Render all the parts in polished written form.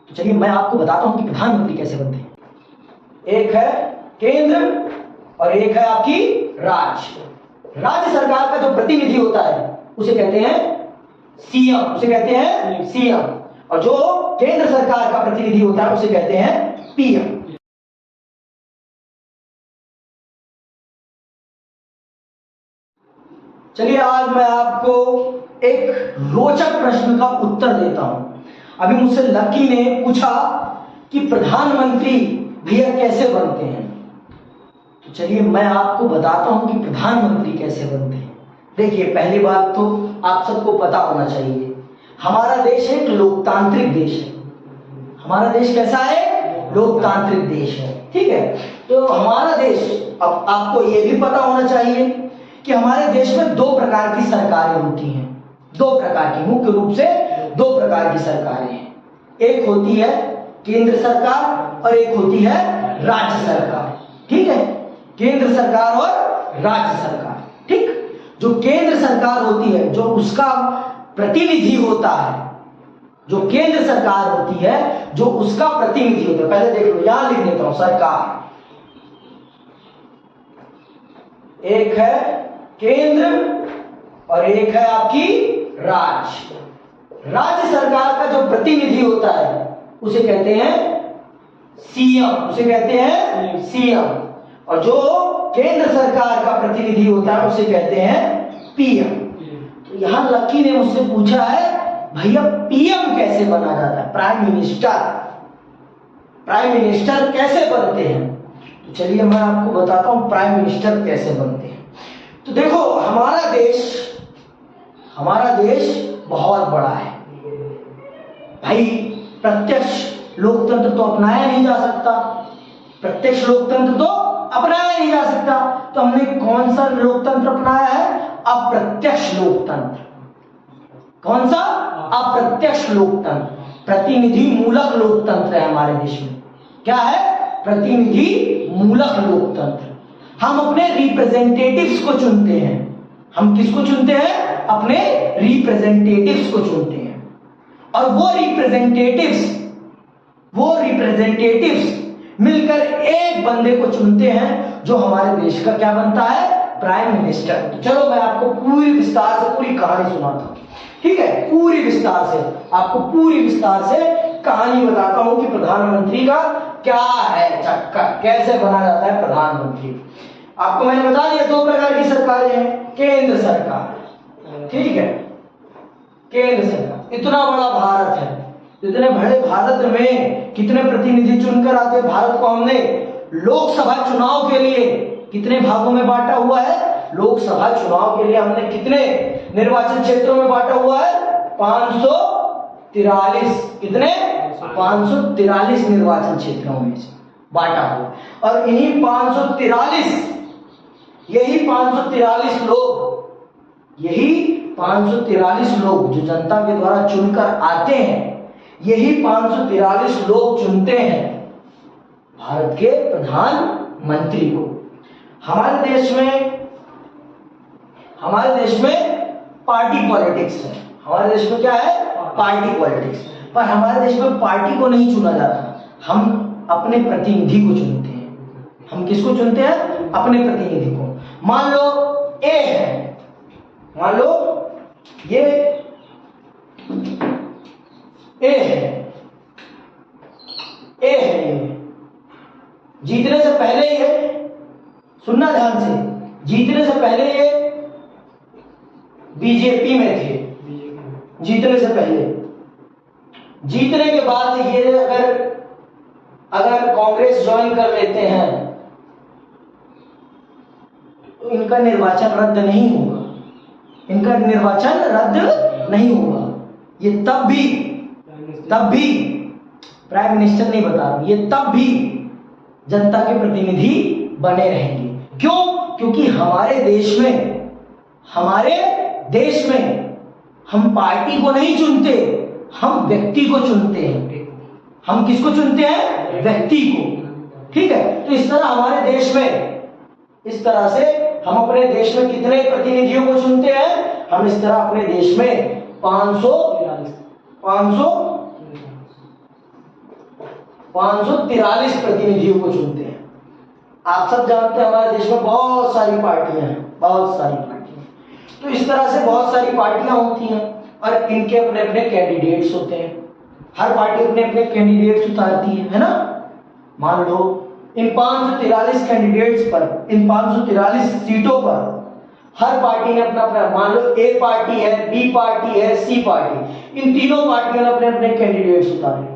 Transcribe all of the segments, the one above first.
तो चलिए मैं आपको बताता हूं कि प्रधानमंत्री कैसे बनते हैं। एक है केंद्र और एक है आपकी राज्य। राज्य सरकार का जो प्रतिनिधि होता है उसे कहते हैं सीएम, उसे कहते हैं सीएम, और जो केंद्र सरकार का प्रतिनिधि होता है उसे कहते हैं पीएम। चलिए आज मैं आपको एक रोचक प्रश्न का उत्तर देता हूं। अभी मुझसे लकी ने पूछा कि प्रधानमंत्री भैया कैसे बनते हैं, तो चलिए मैं आपको बताता हूं कि प्रधानमंत्री कैसे बनते हैं। देखिए पहली बात तो आप सबको पता होना चाहिए, हमारा देश एक लोकतांत्रिक देश है। हमारा देश कैसा है? लोकतांत्रिक देश है, ठीक है। तो हमारा देश, अब आपको यह भी पता होना चाहिए कि हमारे देश में दो प्रकार की सरकारें होती हैं। दो प्रकार की, मुख्य रूप से दो प्रकार की सरकारें हैं। एक होती है केंद्र सरकार और एक होती है राज्य सरकार, ठीक है। केंद्र सरकार और राज्य सरकार, ठीक। जो केंद्र सरकार होती है, जो उसका प्रतिनिधि होता है, जो केंद्र सरकार होती है, जो उसका प्रतिनिधि होता है, पहले देख लो, यहां लिख देता हूं सरकार। एक है केंद्र और एक है आपकी राज्य। राज्य सरकार का जो प्रतिनिधि होता है उसे कहते हैं सीएम, उसे कहते हैं सीएम, और जो केंद्र सरकार का प्रतिनिधि होता है उसे कहते हैं पीएम। तो यहां लकी ने मुझसे पूछा है भैया पीएम कैसे बना जाता है, प्राइम मिनिस्टर, प्राइम मिनिस्टर कैसे बनते हैं। तो चलिए मैं आपको बताता हूं प्राइम मिनिस्टर कैसे बनते हैं। तो देखो हमारा देश बहुत बड़ा है भाई। प्रत्यक्ष लोकतंत्र तो अपनाया नहीं जा सकता, प्रत्यक्ष लोकतंत्र तो अपनाया नहीं जा सकता। तो हमने कौन सा लोकतंत्र अपनाया है? अप्रत्यक्ष लोकतंत्र। कौन सा? अप्रत्यक्ष लोकतंत्र। प्रतिनिधि मूलक लोकतंत्र है हमारे देश में। क्या है? प्रतिनिधि मूलक लोकतंत्र। हम अपने रिप्रेजेंटेटिव्स को चुनते हैं। हम किसको चुनते हैं? अपने रिप्रेजेंटेटिव्स को चुनते हैं, और वो रिप्रेजेंटेटिव्स मिलकर एक बंदे को चुनते हैं जो हमारे देश का क्या बनता है? Prime minister. तो चलो मैं आपको पूरी विस्तार से पूरी कहानी सुनाता हूं, ठीक है। पूरी विस्तार से आपको पूरी विस्तार से कहानी बताता हूं कि प्रधानमंत्री का क्या है चक्कर, कैसे बना जाता है प्रधानमंत्री। आपको मैंने बता दिया दो प्रकार की सरकारें हैं। केंद्र सरकार, ठीक है, केंद्र सरकार। इतना बड़ा भारत है, इतने बड़े भारत में कितने प्रतिनिधि चुनकर आते हैं। भारत को हमने लोकसभा चुनाव के लिए कितने भागों में बांटा हुआ है? लोकसभा चुनाव के लिए हमने कितने निर्वाचन क्षेत्रों में बांटा हुआ है? 543। कितने? 543 निर्वाचन क्षेत्रों में बांटा हुआ। और यही 543 लोग जो जनता के द्वारा चुनकर आते हैं, यही 543 लोग चुनते हैं भारत के प्रधानमंत्री को। हमारे देश में पार्टी पॉलिटिक्स है। हमारे देश में क्या है? Party politics. पर हमारे देश में पार्टी को नहीं चुना जाता, हम अपने प्रतिनिधि को चुनते हैं। हम किसको चुनते हैं? अपने प्रतिनिधि को। मान लो ए है, मान लो ये ए है, जीतने से पहले ये, सुनना ध्यान से, जीतने से पहले ये बीजेपी में थे। जीतने से पहले, जीतने के बाद ये अगर कांग्रेस ज्वाइन कर लेते हैं तो इनका निर्वाचन रद्द नहीं होगा। इनका निर्वाचन रद्द नहीं होगा। ये तब भी प्राइम मिनिस्टर नहीं बता रहा, ये तब भी जनता के प्रतिनिधि बने रहेंगे। क्यों? क्योंकि हमारे देश में हम पार्टी को नहीं चुनते, हम व्यक्ति को चुनते हैं। हम किसको चुनते हैं? व्यक्ति को, ठीक है। तो इस तरह हमारे देश में, इस तरह से हम अपने देश में कितने प्रतिनिधियों को चुनते हैं? हम इस तरह अपने देश में 543 543 प्रतिनिधियों को चुनते हैं। आप सब जानते हैं हमारे देश में बहुत सारी पार्टियां हैं, बहुत सारी पार्टियां। तो इस तरह से बहुत सारी पार्टियां होती हैं और इनके अपने अपने कैंडिडेट्स होते हैं। हर पार्टी अपने अपने कैंडिडेट्स उतारती है ना। मान लो इन 543 कैंडिडेट्स पर, इन 543 सीटों पर हर पार्टी ने अपना अपना, मान लो ए पार्टी है, बी पार्टी है, सी पार्टी, इन तीनों पार्टियों ने अपने अपने कैंडिडेट्स उतारे।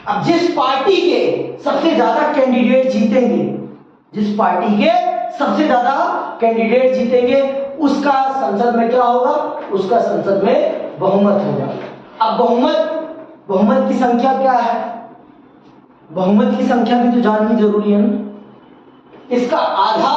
अब जिस पार्टी के सबसे ज्यादा कैंडिडेट जीतेंगे, जिस पार्टी के सबसे ज्यादा कैंडिडेट जीतेंगे, उसका संसद में क्या होगा? उसका संसद में बहुमत होगा। अब बहुमत की संख्या क्या है? बहुमत की संख्या भी तो जाननी जरूरी है ना। इसका आधा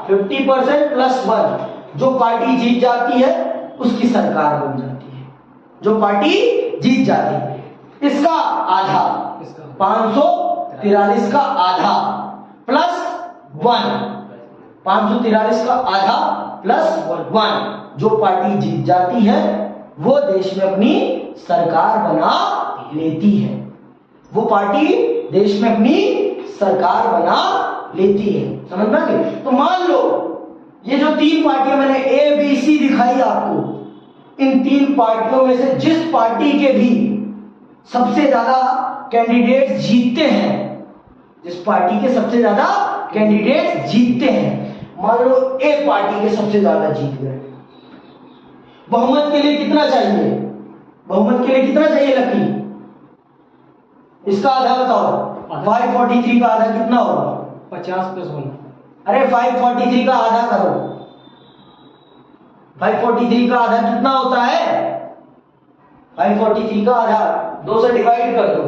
50% प्लस 1, जो पार्टी जीत जाती है उसकी सरकार बन जाती है। जो पार्टी जीत जाती है इसका आधा, 543 का आधा प्लस 1, 543 का आधा प्लस 1, जो पार्टी जीत जाती है वो देश में अपनी सरकार बना लेती है। वो पार्टी देश में अपनी सरकार बना लेती है। समझ में आ गई? तो मान लो ये जो तीन पार्टियां मैंने ए बी सी दिखाई आपको, इन तीन पार्टियों में से जिस पार्टी के भी सबसे ज्यादा कैंडिडेट जीतते हैं, जिस पार्टी के सबसे ज्यादा कैंडिडेट जीतते हैं, मान लो ए पार्टी के सबसे ज्यादा जीत गए, बहुमत के लिए कितना चाहिए? बहुमत के लिए कितना चाहिए लकी? इसका आधा बताओ। 543 का आधा कितना होगा? 50 + 1। अरे 543 का आधा करो। 543 का आधा कितना होता है? 543 का आधा 2 से डिवाइड कर दो,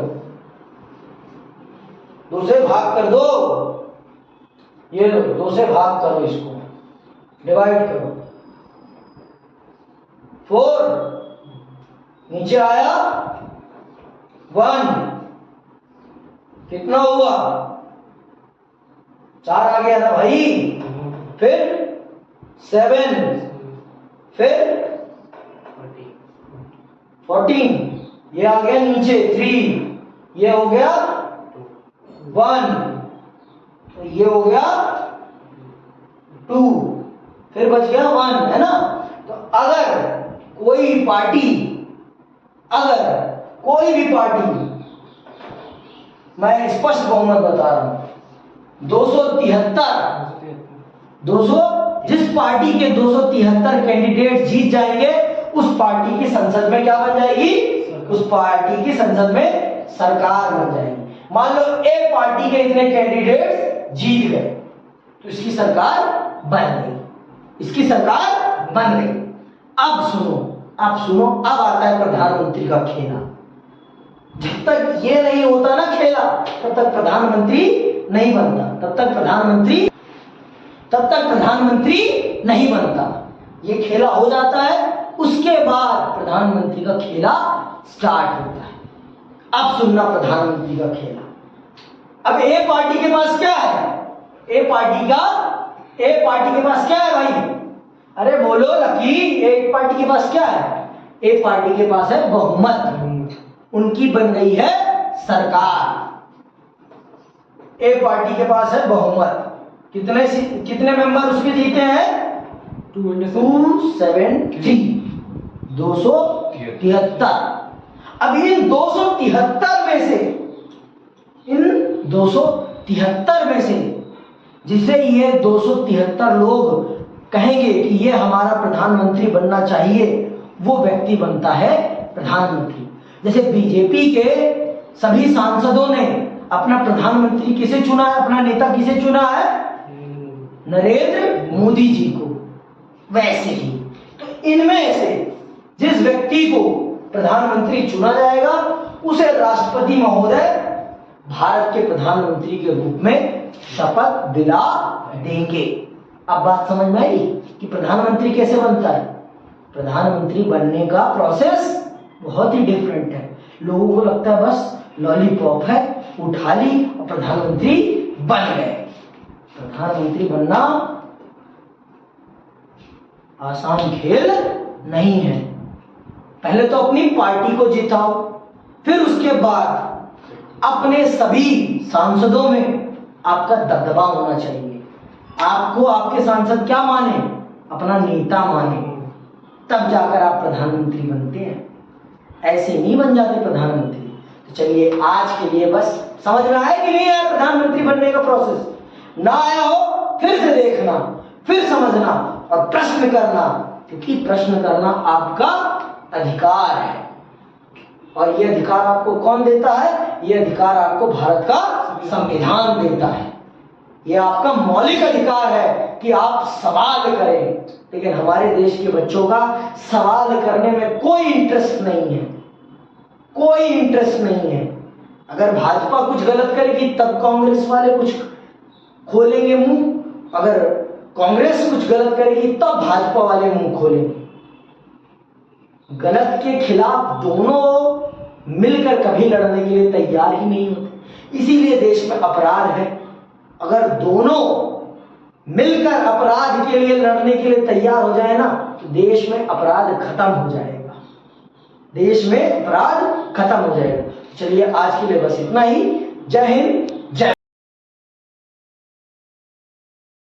2 से भाग कर दो। ये लो 2 से भाग करो, इसको डिवाइड करो। 4 नीचे आया 1, कितना हुआ? 4 आ गया ना भाई। फिर 7, फिर 14, ये आ गया नीचे 3, ये हो गया 1, तो ये हो गया 2, फिर बच गया 1, है ना। तो अगर कोई भी पार्टी, मैं स्पष्ट बहुमत बता रहा हूं, 200 जिस पार्टी के 273 कैंडिडेट जीत जाएंगे, उस पार्टी की संसद में क्या बन जाएगी? उस पार्टी की संसद में सरकार बन जाएगी। मान लो एक पार्टी के इतने कैंडिडेट जीत गए तो इसकी सरकार बन गई, इसकी सरकार बन गई। अब सुनो, अब आता है प्रधानमंत्री का खेला। जब तक ये नहीं होता ना खेला, तब तक प्रधानमंत्री नहीं बनता, तब तक प्रधानमंत्री नहीं बनता। ये खेला हो जाता है, उसके बाद प्रधानमंत्री का खेला स्टार्ट होता है। अब सुनना प्रधानमंत्री का खेला। अब ए पार्टी के पास क्या है? ए पार्टी के पास क्या है भाई? अरे बोलो लकी, एक पार्टी के पास क्या है? एक पार्टी के पास है बहुमत, उनकी बन गई है सरकार। ए पार्टी के पास है बहुमत, कितने मेंबर उसके जीते हैं? 273, 273। अब इन 273 में से जिसे ये 273 लोग कहेंगे कि ये हमारा प्रधानमंत्री बनना चाहिए, वो व्यक्ति बनता है प्रधानमंत्री। जैसे बीजेपी के सभी सांसदों ने अपना प्रधानमंत्री किसे चुना है, अपना नेता किसे चुना है? नरेंद्र मोदी जी को। वैसे ही तो इनमें से जिस व्यक्ति को प्रधानमंत्री चुना जाएगा, उसे राष्ट्रपति महोदय भारत के प्रधानमंत्री के रूप में शपथ दिला देंगे। अब बात समझ में आई कि प्रधानमंत्री कैसे बनता है? प्रधानमंत्री बनने का प्रोसेस बहुत ही डिफरेंट है। लोगों को लगता है बस लॉलीपॉप है, उठा ली और प्रधानमंत्री बन गए। प्रधानमंत्री बनना आसान खेल नहीं है। पहले तो अपनी पार्टी को जिताओ, फिर उसके बाद अपने सभी सांसदों में आपका दबदबा होना चाहिए। आपको आपके सांसद क्या माने? अपना नेता माने, तब जाकर आप प्रधानमंत्री बनते हैं। ऐसे नहीं बन जाते प्रधानमंत्री। तो चलिए आज के लिए बस समझ में आया कि नहीं आया प्रधानमंत्री बनने का प्रोसेस? ना आया हो फिर से देखना, फिर समझना और प्रश्न करना, क्योंकि प्रश्न करना आपका अधिकार है। और यह अधिकार आपको कौन देता है? यह अधिकार आपको भारत का संविधान देता है। यह आपका मौलिक अधिकार है कि आप सवाल करें। लेकिन हमारे देश के बच्चों का सवाल करने में कोई इंटरेस्ट नहीं है, कोई इंटरेस्ट नहीं है। अगर भाजपा कुछ गलत करेगी तब कांग्रेस वाले कुछ खोलेंगे मुंह, अगर कांग्रेस कुछ गलत करेगी तब भाजपा वाले मुंह खोलेंगे। गलत के खिलाफ दोनों मिलकर कभी लड़ने के लिए तैयार ही नहीं होते। इसीलिए देश में अपराध है। अगर दोनों मिलकर अपराध के लिए लड़ने के लिए तैयार हो जाए ना, तो देश में अपराध खत्म हो जाएगा, देश में अपराध खत्म हो जाएगा। चलिए आज के लिए बस इतना ही। जय हिंद,